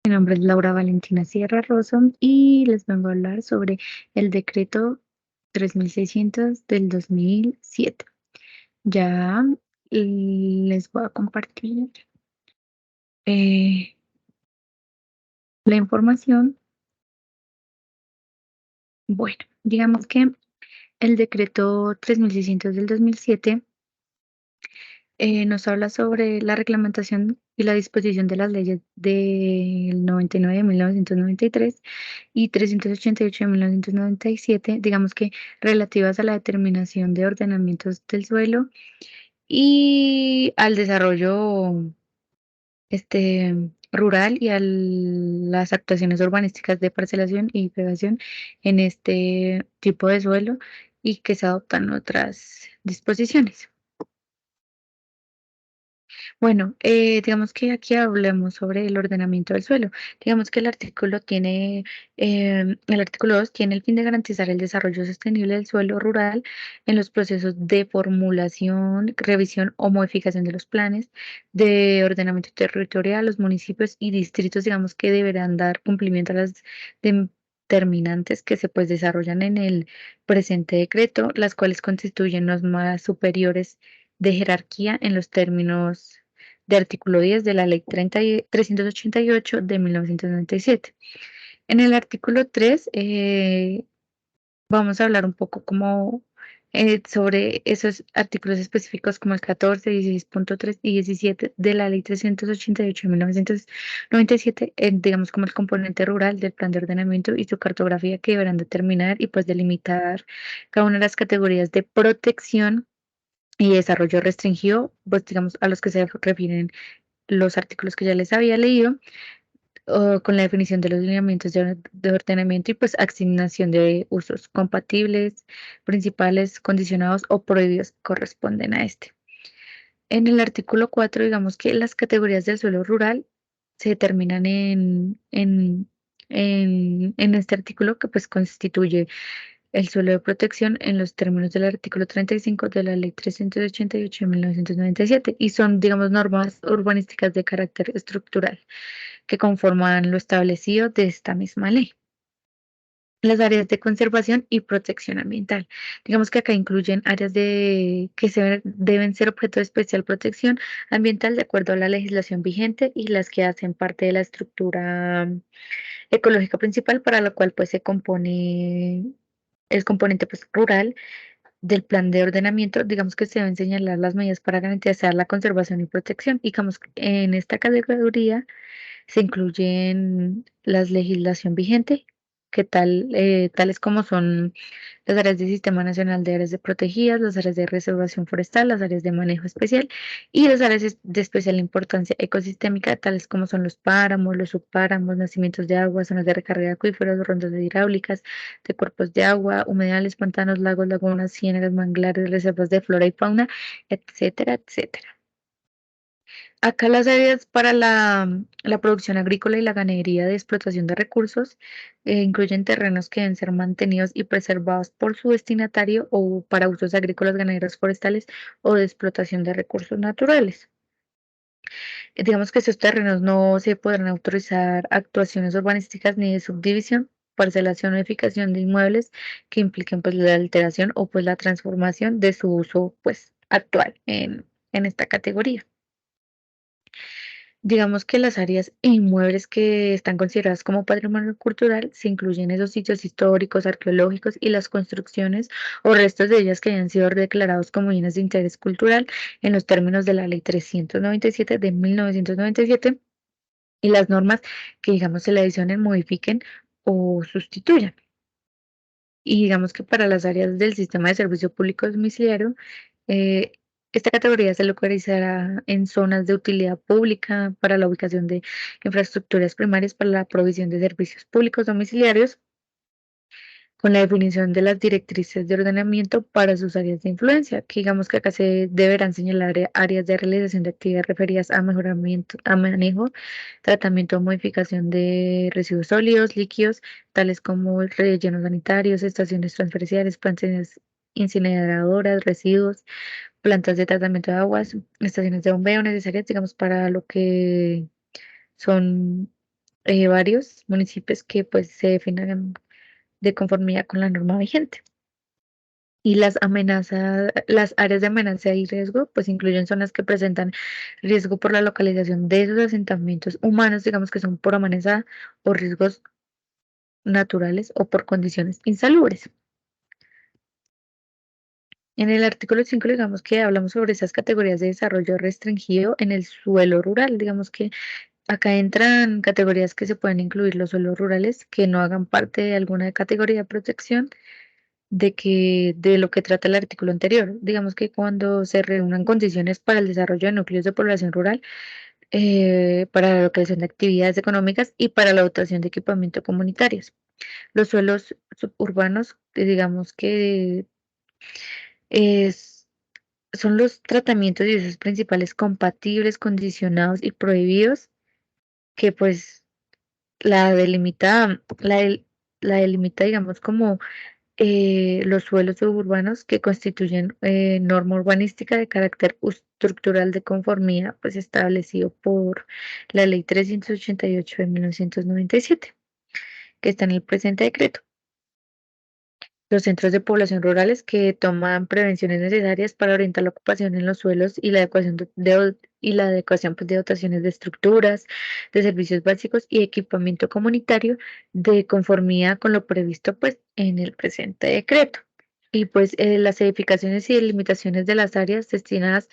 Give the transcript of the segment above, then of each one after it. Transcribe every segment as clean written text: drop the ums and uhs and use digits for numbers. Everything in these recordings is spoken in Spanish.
Mi nombre es Laura Valentina Sierra Rosso y les vengo a hablar sobre el decreto 3600 del 2007. Ya les voy a compartir eh, la información. Bueno, digamos que el decreto 3600 del 2007 nos habla sobre la reglamentación y la disposición de las leyes del 99 de 1993 y 388 de 1997, digamos que relativas a la determinación de ordenamientos del suelo y al desarrollo rural y a las actuaciones urbanísticas de parcelación y pegación en este tipo de suelo y que se adoptan otras disposiciones. Bueno, digamos que aquí hablemos sobre el ordenamiento del suelo. Digamos que el artículo 2 tiene el fin de garantizar el desarrollo sostenible del suelo rural en los procesos de formulación, revisión o modificación de los planes de ordenamiento territorial. Los municipios y distritos, digamos que deberán dar cumplimiento a las determinantes que se pues desarrollan en el presente decreto, las cuales constituyen los más superiores de jerarquía en los términos de artículo 10 de la Ley 388 de 1997. En el artículo 3 vamos a hablar un poco como sobre esos artículos específicos como el 14, 16.3 y 17 de la Ley 388 de 1997, digamos como el componente rural del plan de ordenamiento y su cartografía que deberán determinar y pues delimitar cada una de las categorías de protección y desarrollo restringido, pues digamos a los que se refieren los artículos que ya les había leído, con la definición de los lineamientos de ordenamiento y pues asignación de usos compatibles, principales, condicionados o prohibidos corresponden a este. En el artículo 4, digamos que las categorías del suelo rural se determinan en este artículo que pues constituye el suelo de protección en los términos del artículo 35 de la Ley 388 de 1997 y son, digamos, normas urbanísticas de carácter estructural que conforman lo establecido de esta misma ley. Las áreas de conservación y protección ambiental. Digamos que acá incluyen áreas que deben ser objeto de especial protección ambiental de acuerdo a la legislación vigente y las que hacen parte de la estructura ecológica principal para la cual pues se compone el componente pues, rural del plan de ordenamiento. Digamos que se deben señalar las medidas para garantizar la conservación y protección. Y digamos que en esta categoría se incluyen la legislación vigente, tales como son las áreas del Sistema Nacional de Áreas de Protegidas, las áreas de reservación forestal, las áreas de manejo especial y las áreas de especial importancia ecosistémica, tales como son los páramos, los subpáramos, nacimientos de agua, zonas de recarga de acuíferos, rondas hidráulicas, de cuerpos de agua, humedales, pantanos, lagos, lagunas, ciénagas, manglares, reservas de flora y fauna, etcétera, etcétera. Acá las áreas para la producción agrícola y la ganadería de explotación de recursos incluyen terrenos que deben ser mantenidos y preservados por su destinatario o para usos agrícolas, ganaderos, forestales o de explotación de recursos naturales. Digamos que estos terrenos no se podrán autorizar actuaciones urbanísticas ni de subdivisión, parcelación o edificación de inmuebles que impliquen pues la alteración o pues la transformación de su uso pues actual en esta categoría. Digamos que las áreas e inmuebles que están consideradas como patrimonio cultural se incluyen esos sitios históricos, arqueológicos y las construcciones o restos de ellas que hayan sido declarados como bienes de interés cultural en los términos de la Ley 397 de 1997 y las normas que, digamos, se le adicionen, modifiquen o sustituyan. Y digamos que para las áreas del sistema de servicio público domiciliario, eh, esta categoría se localizará en zonas de utilidad pública para la ubicación de infraestructuras primarias para la provisión de servicios públicos domiciliarios, con la definición de las directrices de ordenamiento para sus áreas de influencia, que digamos que acá se deberán señalar áreas de realización de actividades referidas a mejoramiento, a manejo, tratamiento o modificación de residuos sólidos, líquidos, tales como rellenos sanitarios, estaciones transferenciales, plantas incineradoras, residuos, plantas de tratamiento de aguas, estaciones de bombeo necesarias, digamos, para lo que son varios municipios que pues se definan de conformidad con la norma vigente. Y las áreas de amenaza y riesgo, pues incluyen zonas que presentan riesgo por la localización de esos asentamientos humanos, digamos que son por amenaza o riesgos naturales o por condiciones insalubres. En el artículo 5, digamos que hablamos sobre esas categorías de desarrollo restringido en el suelo rural. Digamos que acá entran categorías que se pueden incluir los suelos rurales que no hagan parte de alguna categoría de protección de lo que trata el artículo anterior. Digamos que cuando se reúnan condiciones para el desarrollo de núcleos de población rural, para la localización de actividades económicas y para la dotación de equipamiento comunitarios. Los suelos suburbanos, digamos que es, son los tratamientos y usos principales compatibles, condicionados y prohibidos que pues la delimita, digamos, como los suelos suburbanos que constituyen norma urbanística de carácter estructural de conformidad, pues establecido por la Ley 388 de 1997, que está en el presente decreto. Los centros de población rurales que toman prevenciones necesarias para orientar la ocupación en los suelos y la adecuación y la adecuación pues, de dotaciones de estructuras, de servicios básicos y equipamiento comunitario de conformidad con lo previsto pues en el presente decreto. Y pues las edificaciones y delimitaciones de las áreas destinadas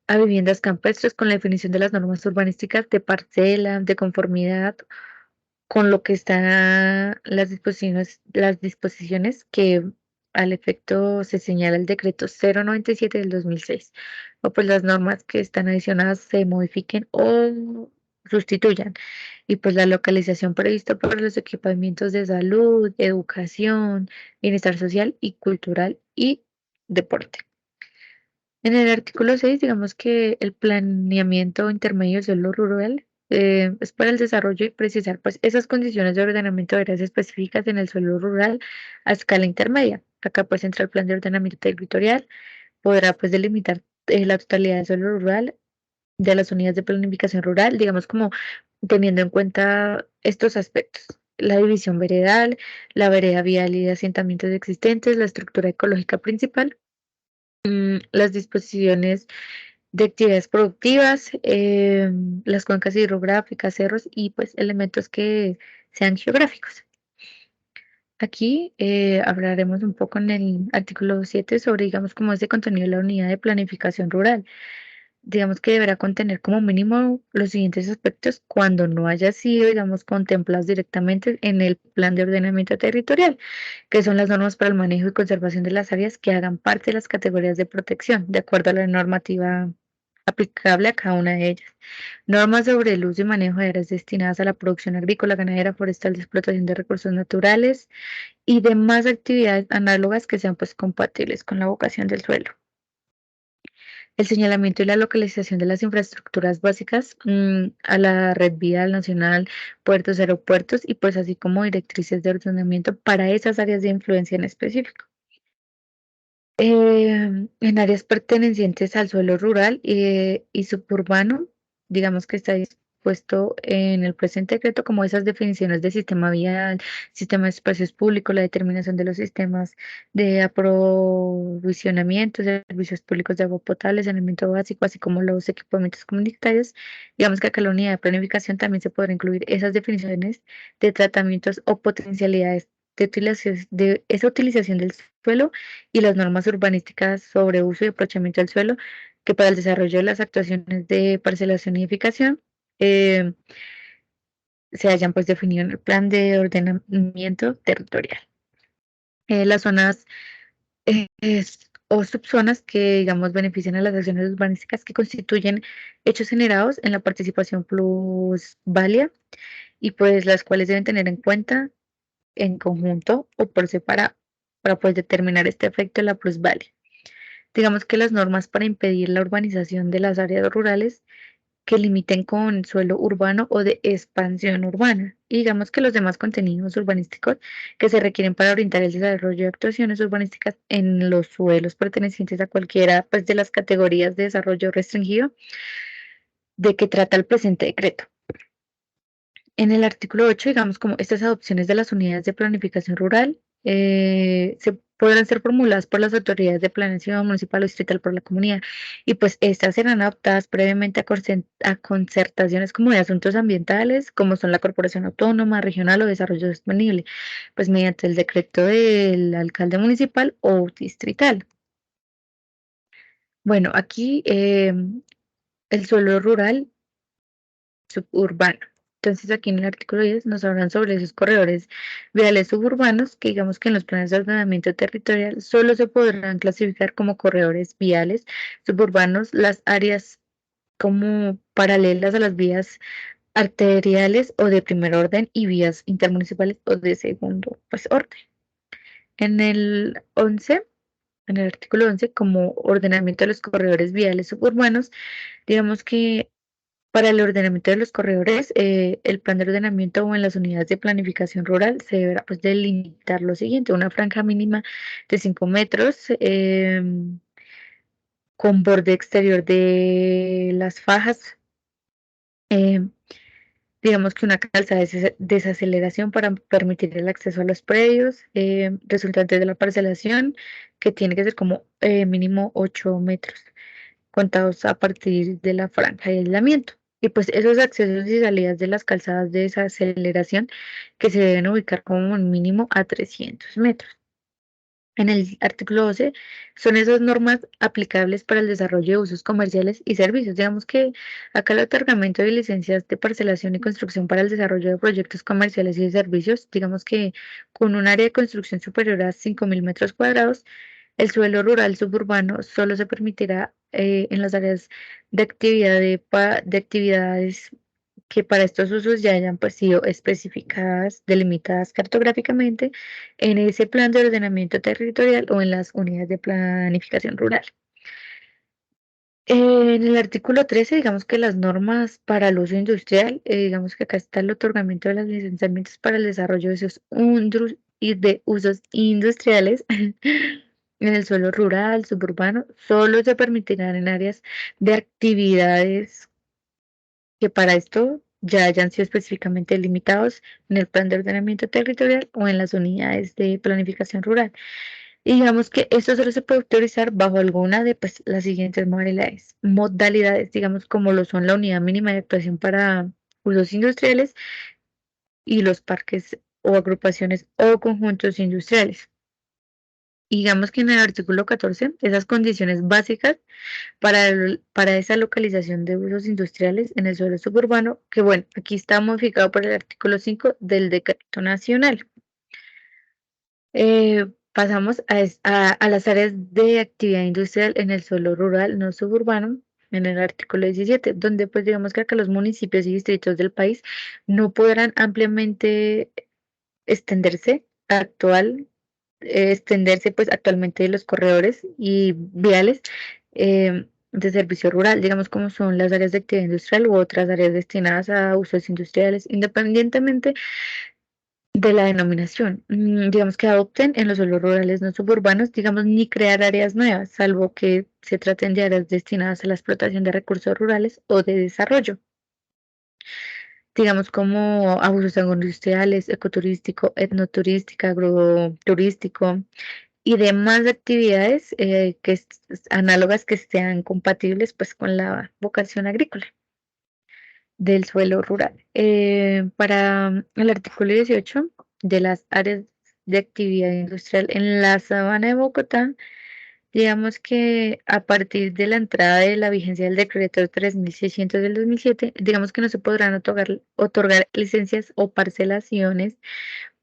a viviendas campestres con la definición de las normas urbanísticas de parcela, de conformidad con lo que están las disposiciones que al efecto se señala el decreto 097 del 2006, o pues las normas que están adicionadas se modifiquen o sustituyan, y pues la localización prevista para los equipamientos de salud, educación, bienestar social y cultural y deporte. En el artículo 6, digamos que el planeamiento intermedio del suelo rural es para el desarrollo y precisar pues esas condiciones de ordenamiento de áreas específicas en el suelo rural a escala intermedia. Acá pues entra el plan de ordenamiento territorial, podrá pues delimitar la totalidad del suelo rural de las unidades de planificación rural, digamos como teniendo en cuenta estos aspectos. La división veredal, la vereda vial y de asentamientos existentes, la estructura ecológica principal, las disposiciones de actividades productivas, las cuencas hidrográficas, cerros y pues elementos que sean geográficos. Aquí hablaremos un poco en el artículo 7 sobre, digamos, cómo es de contenido de la unidad de planificación rural. Digamos que deberá contener como mínimo los siguientes aspectos cuando no haya sido, digamos, contemplados directamente en el plan de ordenamiento territorial, que son las normas para el manejo y conservación de las áreas que hagan parte de las categorías de protección, de acuerdo a la normativa aplicable a cada una de ellas. Normas sobre el uso y manejo de áreas destinadas a la producción agrícola, ganadera, forestal, de explotación de recursos naturales y demás actividades análogas que sean pues compatibles con la vocación del suelo. El señalamiento y la localización de las infraestructuras básicas a la red vial nacional, puertos, aeropuertos y pues así como directrices de ordenamiento para esas áreas de influencia en específico. En áreas pertenecientes al suelo rural y suburbano, digamos que está dispuesto en el presente decreto como esas definiciones de sistema vial, sistema de espacios públicos, la determinación de los sistemas de aprovisionamiento, servicios públicos de agua potable, saneamiento básico, así como los equipamientos comunitarios. Digamos que acá en la unidad de planificación también se podrá incluir esas definiciones de tratamientos o potencialidades de esa utilización del suelo y las normas urbanísticas sobre uso y aprovechamiento del suelo, que para el desarrollo de las actuaciones de parcelación y edificación eh, se hayan pues definido en el plan de ordenamiento territorial. Las zonas o subzonas que, digamos, benefician a las acciones urbanísticas que constituyen hechos generados en la participación plusvalia y pues las cuales deben tener en cuenta en conjunto o por separado para poder determinar este efecto de la plusvalia. Digamos que las normas para impedir la urbanización de las áreas rurales que limiten con suelo urbano o de expansión urbana. Y digamos que los demás contenidos urbanísticos que se requieren para orientar el desarrollo de actuaciones urbanísticas en los suelos pertenecientes a cualquiera pues, de las categorías de desarrollo restringido de que trata el presente decreto. En el artículo 8, digamos, como estas adopciones de las unidades de planificación rural se podrán ser formuladas por las autoridades de planeación municipal o distrital por la comunidad y pues estas serán adoptadas previamente a concertaciones como de asuntos ambientales, como son la Corporación Autónoma, Regional o Desarrollo Sostenible, pues mediante el decreto del alcalde municipal o distrital. Bueno, aquí el suelo rural suburbano. Entonces, aquí en el artículo 10 nos hablan sobre esos corredores viales suburbanos que digamos que en los planes de ordenamiento territorial solo se podrán clasificar como corredores viales suburbanos las áreas como paralelas a las vías arteriales o de primer orden y vías intermunicipales o de segundo pues, orden. En el 11, en el artículo 11, como ordenamiento de los corredores viales suburbanos, digamos que para el ordenamiento de los corredores, el plan de ordenamiento o en las unidades de planificación rural se deberá pues, delimitar lo siguiente, una franja mínima de 5 metros con borde exterior de las fajas, em, digamos que una calzada de desaceleración para permitir el acceso a los predios resultantes de la parcelación, que tiene que ser como mínimo 8 metros contados a partir de la franja de aislamiento. Y pues esos accesos y salidas de las calzadas de desaceleración que se deben ubicar como un mínimo a 300 metros. En el artículo 12 son esas normas aplicables para el desarrollo de usos comerciales y servicios. Digamos que acá el otorgamiento de licencias de parcelación y construcción para el desarrollo de proyectos comerciales y de servicios, digamos que con un área de construcción superior a 5.000 metros cuadrados, el suelo rural suburbano solo se permitirá en las áreas de actividades que para estos usos ya hayan pues, sido especificadas, delimitadas cartográficamente en ese plan de ordenamiento territorial o en las unidades de planificación rural. En el artículo 13, digamos que las normas para el uso industrial, digamos que acá está el otorgamiento de los licenciamientos para el desarrollo de esos y de usos industriales en el suelo rural, suburbano, solo se permitirán en áreas de actividades que para esto ya hayan sido específicamente delimitados en el plan de ordenamiento territorial o en las unidades de planificación rural. Y digamos que esto solo se puede autorizar bajo alguna de pues, las siguientes modalidades, digamos, como lo son la unidad mínima de actuación para usos industriales y los parques o agrupaciones o conjuntos industriales. Y digamos que en el artículo 14, esas condiciones básicas para esa localización de usos industriales en el suelo suburbano, que bueno, aquí está modificado por el artículo 5 del Decreto Nacional. Pasamos a las áreas de actividad industrial en el suelo rural no suburbano, en el artículo 17, donde pues digamos que acá los municipios y distritos del país no podrán ampliamente extenderse extenderse pues actualmente de los corredores y viales de servicio rural, digamos como son las áreas de actividad industrial u otras áreas destinadas a usos industriales, independientemente de la denominación. Digamos que adopten en los suelos rurales no suburbanos, digamos, ni crear áreas nuevas, salvo que se traten de áreas destinadas a la explotación de recursos rurales o de desarrollo, digamos como abusos agroindustriales, ecoturístico, etnoturística, agroturístico y demás actividades análogas que sean compatibles pues con la vocación agrícola del suelo rural. Para el artículo 18 de las áreas de actividad industrial en la sabana de Bogotá, digamos que a partir de la entrada de la vigencia del decreto 3600 del 2007, digamos que no se podrán otorgar licencias o parcelaciones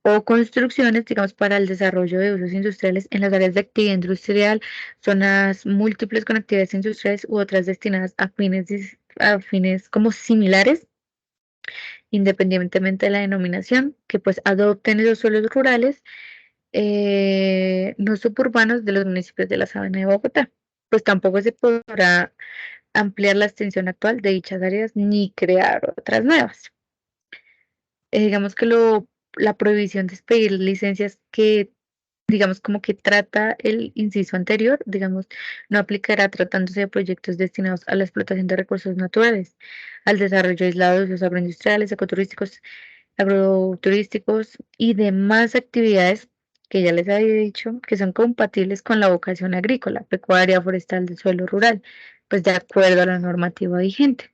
o construcciones, digamos, para el desarrollo de usos industriales en las áreas de actividad industrial, zonas múltiples con actividades industriales u otras destinadas a fines como similares, independientemente de la denominación, que pues adopten los suelos rurales no suburbanos de los municipios de la Sabana de Bogotá. Pues tampoco se podrá ampliar la extensión actual de dichas áreas ni crear otras nuevas. Digamos que la prohibición de expedir licencias que digamos, como que trata el inciso anterior, digamos, no aplicará tratándose de proyectos destinados a la explotación de recursos naturales, al desarrollo aislado de usos agroindustriales, ecoturísticos, agroturísticos y demás actividades que ya les había dicho que son compatibles con la vocación agrícola, pecuaria, forestal del suelo rural, pues de acuerdo a la normativa vigente.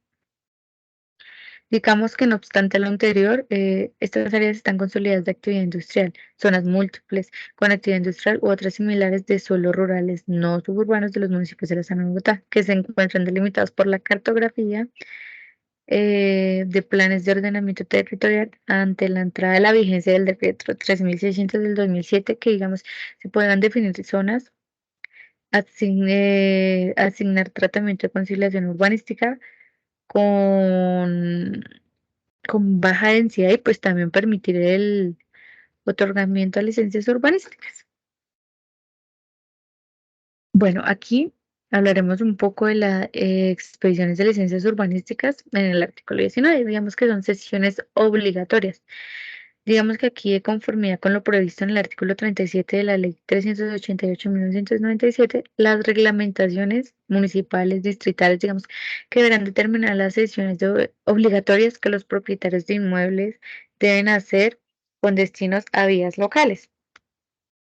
Digamos que no obstante lo anterior, estas áreas están consolidadas de actividad industrial, zonas múltiples con actividad industrial u otras similares de suelos rurales no suburbanos de los municipios de la zona de Bogotá, que se encuentran delimitados por la cartografía de planes de ordenamiento territorial ante la entrada de la vigencia del decreto 3600 del 2007, que digamos se puedan definir zonas, asignar tratamiento de conciliación urbanística con baja densidad y pues también permitir el otorgamiento de licencias urbanísticas. Bueno, aquí hablaremos un poco de las expediciones de licencias urbanísticas en el artículo 19. Digamos que son sesiones obligatorias. Digamos que aquí, de conformidad con lo previsto en el artículo 37 de la Ley 388/1997, las reglamentaciones municipales, distritales, digamos, que deberán determinar las sesiones obligatorias que los propietarios de inmuebles deben hacer con destinos a vías locales,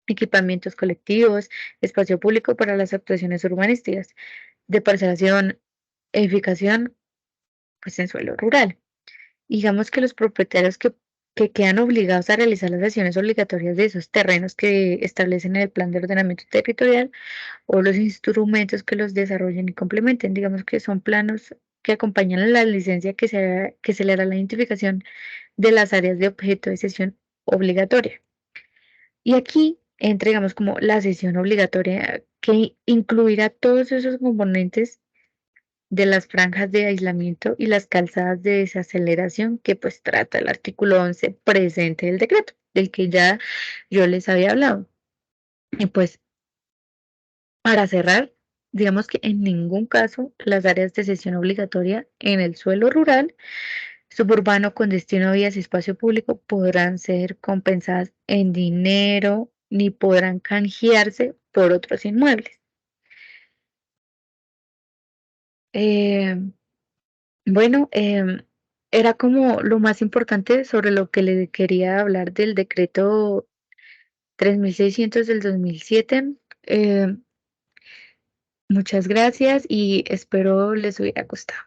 equipamientos colectivos, espacio público para las actuaciones urbanísticas, de parcelación, edificación, pues en suelo rural. Digamos que los propietarios que quedan obligados a realizar las acciones obligatorias de esos terrenos que establecen el plan de ordenamiento territorial o los instrumentos que los desarrollen y complementen, digamos que son planos que acompañan a la licencia que se le hará la identificación de las áreas de objeto de sesión obligatoria. Y aquí entregamos como la sesión obligatoria que incluirá todos esos componentes de las franjas de aislamiento y las calzadas de desaceleración que pues trata el artículo 11 presente del decreto, del que ya yo les había hablado. Y pues para cerrar, digamos que en ningún caso las áreas de sesión obligatoria en el suelo rural, suburbano con destino a vías y espacio público podrán ser compensadas en dinero ni podrán canjearse por otros inmuebles. Eh, Bueno, era como lo más importante sobre lo que le quería hablar del decreto 3600 del 2007. Muchas gracias y espero les hubiera gustado.